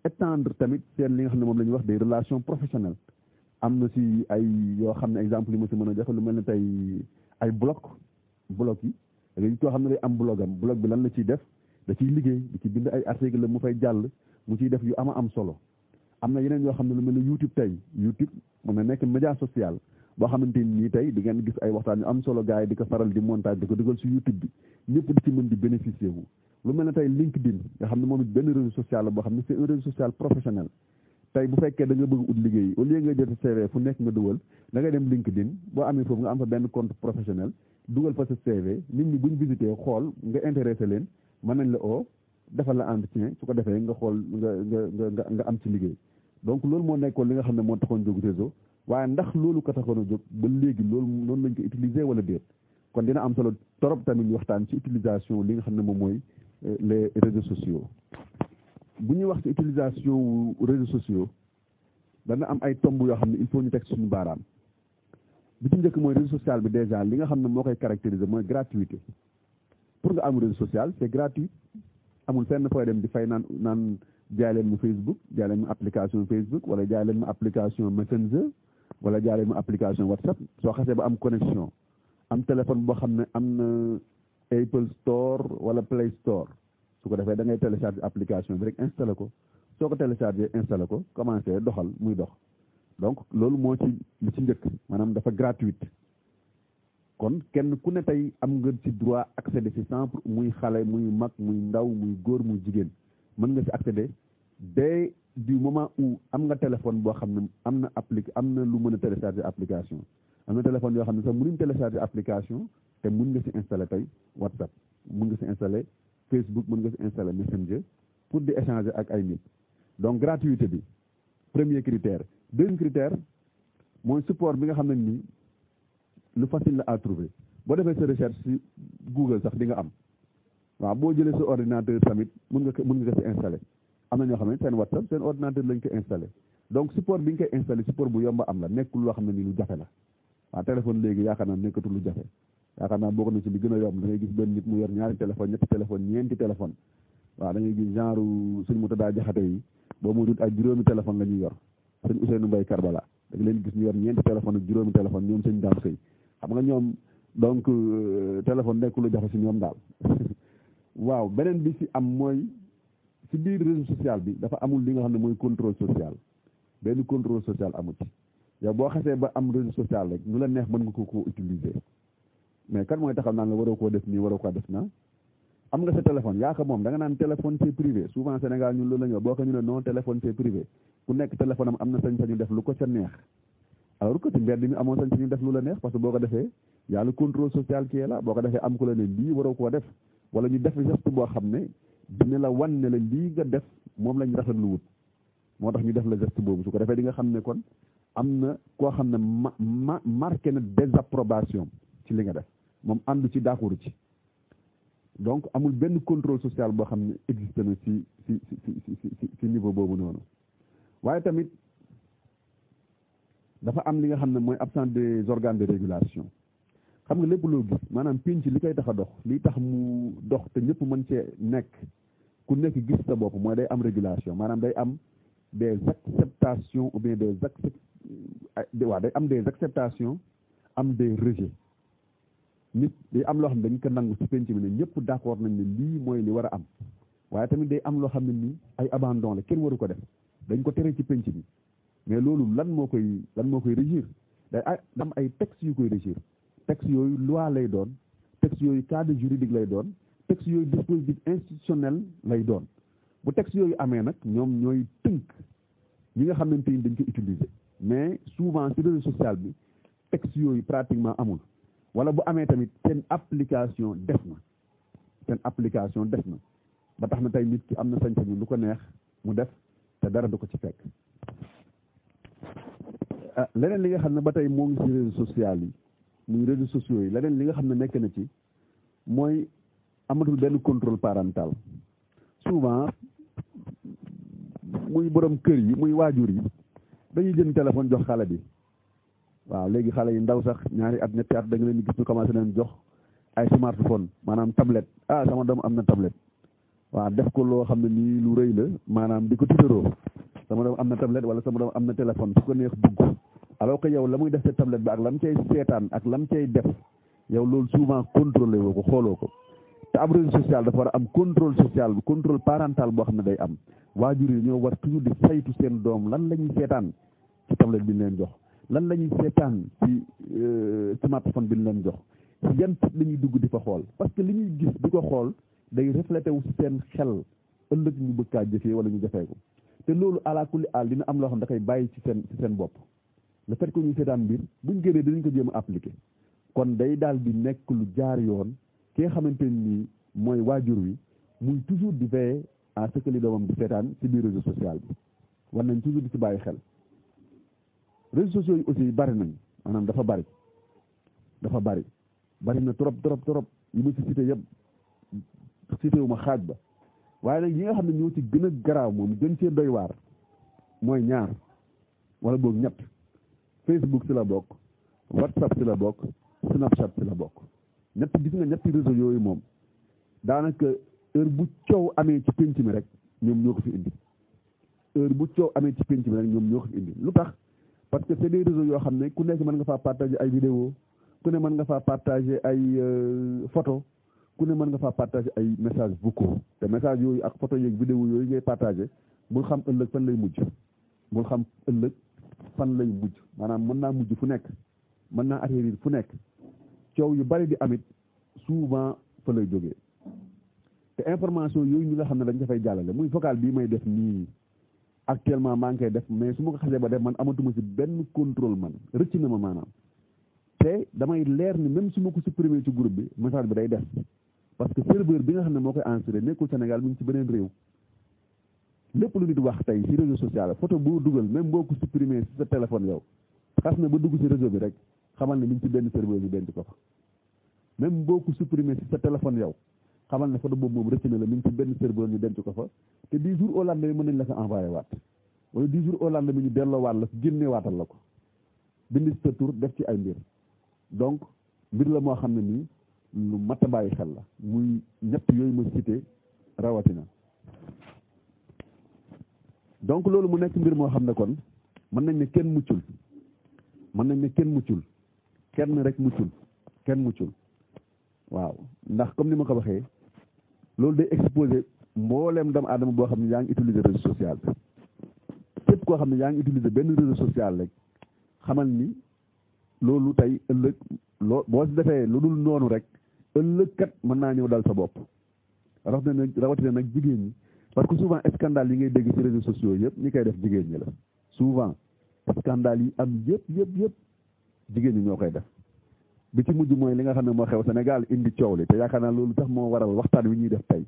étendre tamit seen li nga xam ne moom la ñuy wax des relations professionnelles am na si ay yoo xam ne exemple yi ma si mën a joxe lu mel ne tey ay blog yi da ngay koo xam ne day am blog bi lan la ciy def da ciy liggéey di ci bind ay article la mu fay jàll mu ciy def yu am solo am na yeneen yoo xam ne lu mel ne YouTube tey YouTube mën na nekk média social boo xamante ni tey di ngeen gis ay waxtaan yu am solo gars yi di ko faral di montage di ko dugal si YouTube bi ñëpp di ci mën di bénéficier wu lu mel ne tey LinkedIn nga xam ne moom it benn réseau social la boo xam ne c'est un réseau social professionnel tey bu fekkee da nga bëgg ut liggéey au lieu nga jël sa CV fu nekk nga dugal da ngay dem LinkedIn boo amee foofu nga am fa benn compte professionnel dugal fa sa CV nit ñi buñ visité xool nga intéressé leen mën nañ la oo defal la entretien su ko defee nga xool nga am ci liggéey donc loolu moo nekkoon li nga xam ne moo taxoon jóg réseau waaye ndax loolu ko taxoon a jóg ba léegi loolu noonu lañ ko utiliser wala déet kon dina am solo torop tamit ñu waxtaan ci utilisation li nga xam ne moom mooy les réseaux sociaux bu ñuy wax ci utilisation réseaux sociaux dana am ay tomb yoo xam ne il faut ñu teg suñu baaraam bi ci njëkk mooy réseau social bi déjà li nga xam ne moo koy caractériser mooy gratuité pour nga am réseau social c'est gratuit amul fenn fooy dem di fay naan jaay leen mu Facebook jaay leen mu application Facebook wala jaay leen mu application Messenger wala jaay leen mu application WhatsApp soo xasee ba am connexion am téléphone boo xam ne am na Apple Store wala Play Store su ko defee da ngay télécharger application bi rek installé ko soo ko télécharger installé ko commencé doxal muy dox donc loolu moo ci li ci njëkk maanaam dafa gratuite kon kenn ku ne tey am nga ci droit accéder ci sans muy xale muy mag muy ndaw muy góor muy jigéen mën nga ci accéder dès du moment où am nga téléphone boo xam ne am na lu mën a télécharger application am na téléphone yoo xam ne sax mënuñ télécharger application te mën nga ci installer tey WhatsApp mën nga ci installer Facebook mën nga ci installer Messenger pour di échanger ak ay nit donc gratuité bi premier critère deuxième critère mooy support bi nga xam ne nii lu facile la à trouver boo defee sa recherche ci Google sax di nga am waaw boo jëlee sa ordinateur tamit mën nga ko ci installer am na ñoo xam ne seen WhatsApp seen ordinateur lañ ko installer donc support bi nga koy installer support bu yomba am la nekkul loo xam ne nii lu jafe la waaw téléphone léegi yaakaar naa nekkatul lu jafe yaakaar naa bokk na ci li gën a yomb da ngay gis benn nit mu yor ñaari téléphone ñetti téléphone ñeenti téléphone waaw da ngay gis genre suñ mu tëddaa jaxate yi boo mu dut ak juróomi téléphone la ñuy yor sëñ Ousseynou Mbaye Karbala da nga leen gis ñu yor ñeenti téléphone ak juróomi téléphone ñoom sëñ daam sëy xam nga ñoom donc téléphone nekkul lu jafe si ñoom daal waaw beneen bi si am mooy si biir réseau social bi dafa amul li nga xam ne mooy contrôle social benn contrôle social amul ci yow boo xasee ba am réseau social rek nu la neex mën nga ko utiliser mais kan mooy taxaw naan la waroo koo def nii waroo koo def na am nga sa téléphone yaa ko moom da nga naan téléphone c'est privé souvent Sénégal ñun loolu la ñu boo ko ñu ne non téléphone c'est privé ku nekk téléphone am na sañ-sañu def lu ko ca neex alors que ci mbedd mi amoon sañ-sañu def lu la neex parce que boo ko defee y a le contrôle social qui est là boo ko defee am ku la ne lii waroo koo def wala ñu def geste boo xam ne dina la wan ne la lii nga def moom lañ rafetlu wut moo tax ñu def la geste boobu su ko defee di nga xam ne kon am na koo xam ne marqué na désapprobation ci li nga def moom àndu ci d'accord ci donc amul benn contrôle social boo xam ne existe na ci niveau boobu noonu waaye tamit dafa am li nga xam ne mooy absence des organes de régulation xam nga lépp loo gis maanaam pénc li koy tax a dox li tax mu dox te ñëpp mën cee nekk ku nekk gis sa bopp mooy day am régulation maanaam day am des acceptations ou bien day am des acceptations am des rejets nit day am loo xam ne dañ ko nangu ci penc bi ne ñëpp d'accord nañ ne lii mooy li war a am waaye tamit day am loo xam ne nii ay abandon la kenn waru ko def dañ ko tere ci penc bi mais loolu lan moo koy régir day am ay textes yu koy régir textes yooyu loi lay doon textes yooyu cadre juridique lay doon textes yooyu dispositif institutionnel lay doon bu textes yooyu amee nag ñoom ñooy tënk ñi nga xamante ni dañ ko utiliser mais souvent ci réseau social bi textes yooyu pratiquement amul wala bu amee tamit seen application des na ba tax na tey nit ki am na sañ-sañu lu ko neex mu def te dara du ko ci fekk leneen li nga xam ne ba tey moo ngi ci réseaux sociaux yi muy réseaux sociaux yi leneen li nga xam ne nekk na ci mooy amatul benn contrôle parental souvent muy borom kër yi muy waajur yi dañuy jënd téléphone jox xale bi waaw léegi xale yi ndaw sax ñaari at ñetti at da nga leen di gis ñu commencé leen jox ay smartphone maanaam tablette sama doom am na tablette waaw def ko loo xam ne nii lu rëy la maanaam di ko tiitaroo sama doom am na tablette wala sama doom am na téléphone su ko neex dugg alors que yow la muy def sa tablette bi ak lam cay seetaan ak lam cay def yow loolu souvent contrôlé woo ko xooloo ko te ab réseau social dafa war a am contrôle social contrôle parental boo xam ne day am waajur yi ñoo war toujours di saytu seen doom lan la ñuy seetaan ci tablette bi ñu leen jox lan la ñuy seetaan ci smartphone bi ñu leen jox ci yan site la ñuy dugg di fa xool parce que li ñuy gis di ko xool day reflété wu ci seen xel ëllëg ñu bëgg kaa jëfee wala ñu jëfee ko te loolu ala kulli aal dina am loo xam da koy bàyyi ci seen bopp le fait que ñu seetaan mbir buñ génnee dinañ ko jéem a appliqué kon day daal di nekk lu jaar yoon ki nga xamante ni mooy waajur wi muy toujours di veiller à ce que li doomam di seetaan ci biir réseau social bi war nañ toujours di ci bàyyi xel réseaux sociaux yi aussi bari nañ maanaam dafa bari na trop yi ma ci cité yëpp cité wu ma xaaj ba waaye nag yi nga xam ne ñoo ci gën a garaaw moom gën cee doy waar mooy ñaar wala boog ñett Facebook ci la bokk WhatsApp ci la bokk Snapchat ci la bokk ñetti réseau yooyu moom daanaka heure bu coow amee ci pénc mi rek ñoom ñoo ko fi indi lu tax parce que c'est des réseaux yoo xam ne ku nekk mën nga faa partager ay vidéo ku ne mën nga faa partager ay photo ku ne mën nga faa partager ay messages vocaux te message yooyu ak photo yeeg vidéo yooyu ngay partager bul xam ëllëg fan lay mujj maanaam mën naa mujj fu nekk mën naa atterrir fu nekk coow yu bari di amit souvent fa lay jógee te information yooyu ñi nga xam ne dañ ko fay jàllale muy vocal bii may def nii actuellement maa ngi koy def mais su ma ko xasee ba def man amatuma ci benn contrôle man rëcc na ma maanaam te damay leer ni même su ma ko supprimer ci groupe bi message bi day def parce que serveur bi nga xam ne moo koy enregistré nekkul Sénégal mi ngi ci beneen réew lépp lu nit wax tey ci réseau social photo boo dugal même boo ko supprimer ci sa téléphone yow xas na ba dugg ci réseau bi rek xamal ne mi ngi ci benn serveur bi denc ko fa même boo ko supprimer ci sa téléphone yow xamal ne photo boobu moom rëcc na la mi ngi ci benn serveur ñu denc ko fa te 10 jours au lendemain mën nañ la ko envoyé waat wala 10 jours au lendemain ñu delloowaat la génne waatal la ko bind ci sa tur def ci ay mbir donc mbir la moo xam ne nii lu mat a bàyyi xel la muy ñett yooyu ma cité rawatina donc loolu mu nekk mbir moo xam ne kon mën nañ ne kenn muccul kenn muccul waaw ndax comme ni ma ko waxee loolu day exposé mbooleem doomu aadama boo xam ne yaa ngi utiliser réseau social bi képp koo xam ne yaa ngi utiliser benn réseau social rek xamal ni loolu tey ëllëg boo si defee lu dul noonu rek ëllëg kat mën naa ñëw dal sa bopp rawatina nag jigéen ñi parce que souvent scandale yi ngay dégg ci réseaux sociaux yëpp ñi koy def jigéen ñi la souvent scandale yi am yëpp jigéen ñi ñoo koy def bi ci mujj mooy li nga xam ne moo xew Sénégal indi coow li te yaakaar naa loolu sax moo waral waxtaan wi ñuy def tey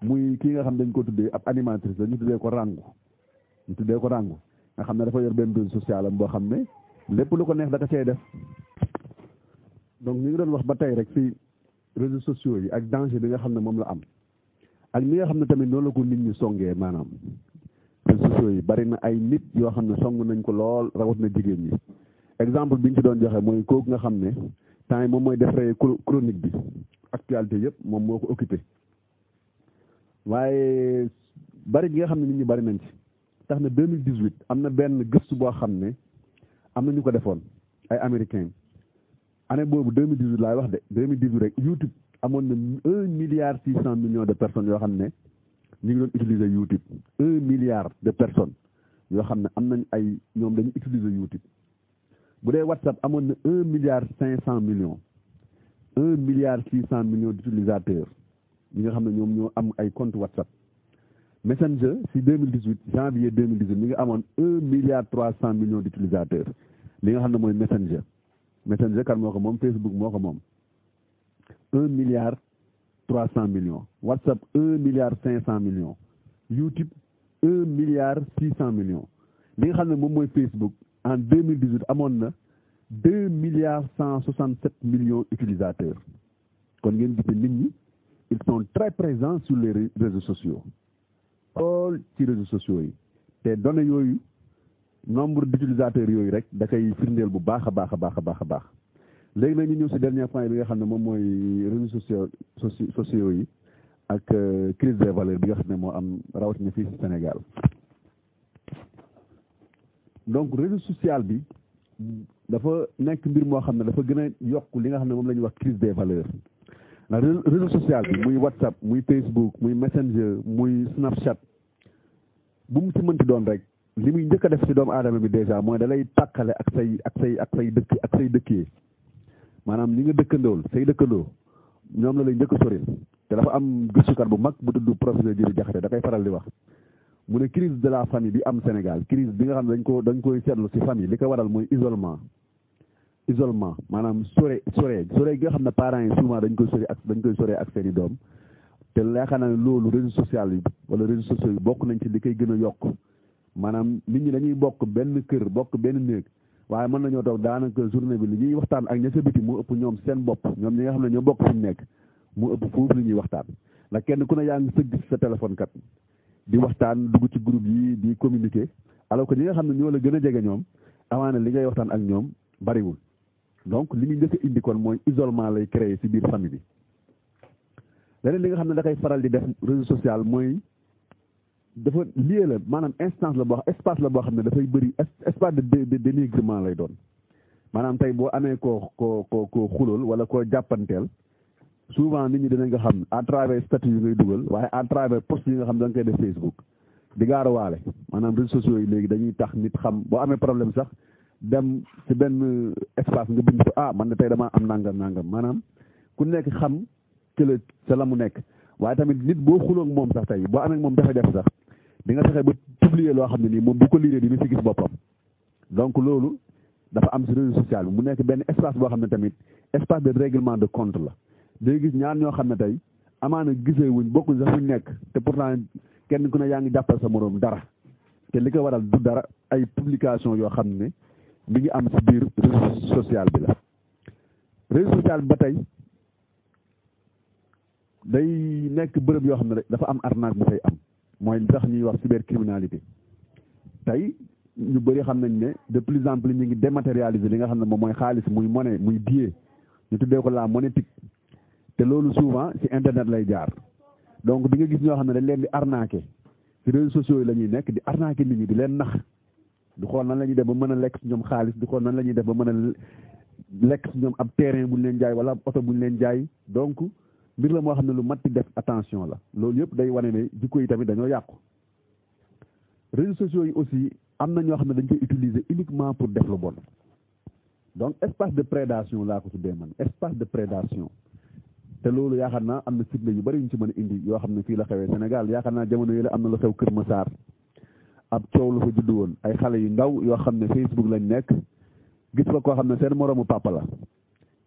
muy kii nga xam dañ ko tuddee ab animatrice la ñu tuddee ko Rangou nga xam ne dafa yor benn réseau social am boo xam ne lépp lu ko neex da ko cay def donc ñu ngi doon wax ba tey rek ci réseaux sociaux yi ak danger bi nga xam ne moom la am ak ni nga xam ne tamit noonu la ko nit ñi songee maanaam réseaux sociaux yi bari na ay nit yoo xam ne song nañ ko lool rawat na jigéen ñi exemple bi ñu ci doon joxe mooy kooku nga xam ne temps yi moom mooy def chronique bi actualité yëpp moom moo ko occupé waaye bari gi nga xam ne nit ñi bari nañ ci tax na 2018 am na benn gëstu boo xam ne am na ñu ko defoon ay américains année boobu 2018 laay wax de 2018 rek YouTube amoon na 1,6 milliard de personnes yoo xam ne ñu ngi doon utiliser YouTube 1 milliard de personnes yoo xam ne am nañ ay ñoom dañu utiliser YouTube bu dee WhatsApp amoon na 1,5 milliard 1,6 milliard d'utilisateurs ñi nga xam ne ñoom ñoo am ay compte WhatsApp. Messenger si 2018 janvier 2018 mi ngi amoon 1,3 milliard d'utilisateurs li nga xam ne mooy Messenger kan moo ko moom Facebook moo ko moom 1,3 milliard WhatsApp 1,5 milliard YouTube 1,6 milliard li nga xam ne moom mooy Facebook en 2018 amoon na 2,167 milliards utilisateurs kon ngeen gis nit ñi ils sont très présents sur les réseaux sociaux xool ci réseaux sociaux yi te données yooyu nombre d'utilisateurs yooyu rek da koy firndeel bu baax a baax léegi nag ñu ñëw si dernier point bi nga xam ne moom mooy réseaux sociaux yi ak crise des valeurs bi nga xam ne moo am rawatina fii si Sénégal. Donc réseau social bi dafa nekk mbir moo xam ne dafa gën a yokk li nga xam ne moom la ñuy wax crise des valeurs ndax réseau social bi muy WhatsApp muy Facebook muy Messenger muy Snapchat bu mu si mënti doon rek li muy njëkk a def si doomu aadama bi déjà mooy da lay tàqale ak say dëkkee maanaam ñi nga dëkkandool say dëkkandoo ñoom la lay njëkk a sori te dafa am gëstukat bu mag bu tudd professeur Djibril Diakhaté da koy faral di wax mu ne crise de la famille bi am Sénégal crise bi nga xam ne dañ koy seetlu si famille li ko waral mooy isolement maanaam sore gi nga xam ne parents yi souvent dañ koy sore ak seen i doom te yaakaar naa ne loolu réseaux sociaux yi wala réseaux sociaux yi bokk nañ ci li koy gën a yokk maanaam nit ñi dañuy bokk benn kër bokk benn néeg waaye mën nañoo toog daanaka journée bi li ñuy waxtaan ak ña sa biti mu ëpp ñoom seen bopp ñoom ñi nga xam ne ñoo bokk fi ñu nekk mu ëpp foofu li ñuy waxtaan ndax kenn ku ne yaa ngi sëgg sa téléphone kat di waxtaan dugg ci groupe yi di communiquer alors que ñi nga xam ne ñoo la gën a jege ñoom amaana li ngay waxtaan ak ñoom bariwul donc li ñu njëkk a indi kon mooy isolement lay créer ci biir famille bi leneen li nga xam ne da koy faral di def réseau social mooy dafa lié la maanaam espace la boo xam ne dafay bëri espace de dénigrement lay doon maanaam tey boo amee koo xulool wala koo jàppanteel souvent nit ñi dinañ nga xam à travers statut yi ngay dugal waaye à travers post yi nga xam da nga koy def Facebook di gaarawaale maanaam réseaux sociaux yi léegi dañuy tax nit xam boo amee problème sax dem ci benn espace nga bind ko man na tey damaa am nangam maanaam ku nekk xam kële sa la mu nekk waaye tamit nit boo xuloog moom sax tey boo amee moom jafe-jafe sax di nga fexe ba publier loo xam ne nii moom bu ko liiree dina ci gis boppam donc loolu dafa am ci réseau social bi mu nekk benn espace boo xam ne tamit espace de règlement de compte la day gis ñaar ñoo xam ne tey amaana gisee wuñ bokkuñ sax fuñ nekk te pourtant kenn ku ne yaa ngi jàppal sa moroom dara te li ko waral du dara ay publication yoo xam ne mi ngi am ci biir réseau social bi la réseau social bi ba tey day nekk bërëb yoo xam ne dafa am arnaque bu fay am mooy li tax ñuy wax cybercriminalité tey ñu bëri xam nañ ne de plus en plus ñu ngi dématérialiser li nga xam ne moom mooy xaalis muy monnaie muy billet ñu tuddee ko la monétique te loolu souvent ci internet lay jaar donc di nga gis ñoo xam ne dañ leen di arnaquer ci réseaux sociaux yi la ñuy nekk di arnaquer nit ñi di leen nax di xool nan la ñuy def ba mën a lekk ci ñoom xaalis di xool nan la ñuy def ba mën a lekk ci ñoom ab terrain bu ñu leen jaay wala ab oto bu ñu leen jaay donc mbir la moo xam ne lu mat di def attention la loolu yëpp day wane ne jikko yi tamit dañoo yàqu réseaux sociaux yi aussi am na ñoo xam ne dañ koy utiliser uniquement pour def lu bon donc espace de prédation laa ko tuddee man espace de prédation te loolu yaakaar naa am na firnde yu bari ñu ci mën a indi yoo xam ne fii la xewee Sénégal yaakaar naa jamono yële am na lu xew Kër Massar ab coow la fa judd woon ay xale yu ndaw yoo xam ne Facebook lañ nekk gis fa koo xam ne seen moroomu papa la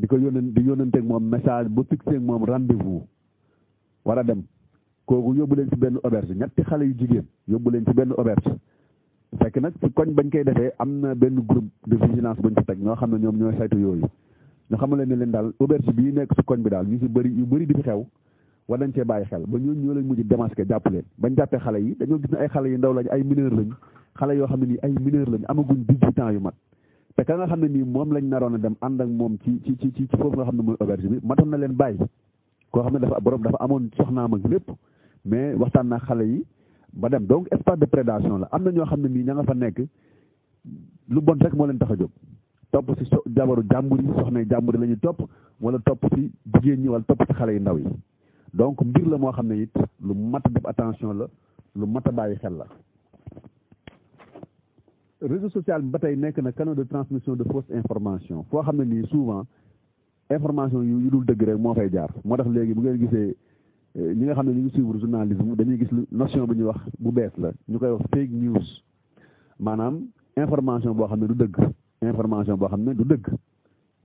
di ko yónnanteeg moom message ba fixé ak moom rendez-vous war a dem kooku yóbbu leen ci benn auberge ñetti xale yu jigéen yóbbu leen ci benn auberge fekk nag ci koñ bañ koy defee am na benn groupe de vigilance buñ ci teg ñoo xam ne ñoom ñooy saytu yooyu ñu xamal ne leen daal auberge bii nekk ci koñ bi daal ñu ci bëri yu bëri di fi xew war nañ cee bàyyi xel ba ñooñu ñoo leen mujj démasqué jàpp leen bañ jàppee xale yi dañoo gis ne ay xale yu ndaw lañ ay mineur lañ xale yoo xam ne nii ay mineur lañ amaguñ 18 ans yu mat te ka nga xam ne nii moom lañ naroon a dem ànd ak moom ci foofu nga xam ne mooy auberge bi matoon na leen bàyyi koo xam ne dafa amoon soxnaam ak lépp mais waxtaan naa xale yi ba dem donc espace de prédation la am na ñoo xam ne nii ña nga fa nekk lu bon rek moo leen tax a jóg topp ci jabaru jàmbur yi soxna jàmbur yi la ñuy topp wala topp ci jigéen ñi wala topp ci xale yu ndaw yi donc mbir la moo xam ne it lu mat a def attention la lu mat a bàyyi xel la réseau social bi ba tey nekk na canal de transmission de fausse information foo xam ne nii souvent information yu dul dëgg rek moo fay jaar moo tax léegi bu ngeen gisee ñi nga xam ne ñu ngi suivre journalisme dañuy gis notion bi ñuy wax bu bees la ñu koy wax fake news maanaam information boo xam ne du dëgg information boo xam ne du dëgg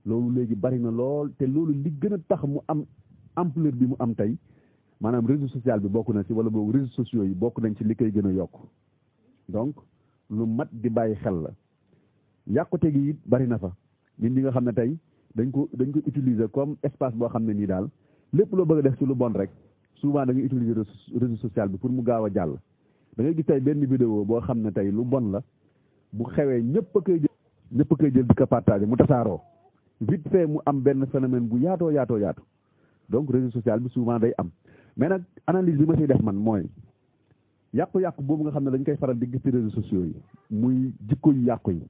loolu léegi bari na lool te loolu li gën a tax mu am ampleur bi mu am tey maanaam réseau social bi bokk na ci wala boobu réseaux sociaux yi bokk nañ ci li koy gën a yokk donc lu mat di bàyyi xel la yàqute gi it bari na fa nit ñi nga xam ne tey dañ ko utiliser comme espace boo xam ne nii daal lépp loo bëgg a def ci lu bon rek souvent da ngay utiliser réseau social bi pour mu gaaw a jàll da ngay gis tey benn vidéo boo xam ne tey lu bon la bu xewee ñëpp a koy jël di ko partager mu tasaaroo vite fait mu am benn phénomène bu yaatoo donc réseau social bi souvent day am mais nag analyse bi ma siy def man mooy yàqu-yàqu boobu nga xam ne dañ koy faral di gis ci réseaux sociaux yi muy jikko yu yàqu yi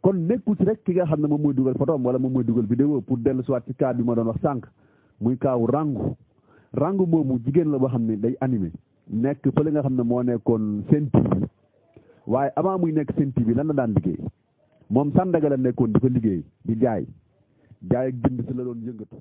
kon nekkul ci rek ki nga xam ne moom mooy dugal photo wala moom mooy dugal vidéo pour dellu soit ci cas bi ma doon wax sànq muy kaawu rangu moomu jigéen la boo xam ne day animé nekk fële nga xam ne moo nekkoon Sen TV waaye avant muy nekk Sen TV lan la daan liggéey moom Sandaga la nekkoon di ko liggéey di jaay ak jënd si la doon yëngatu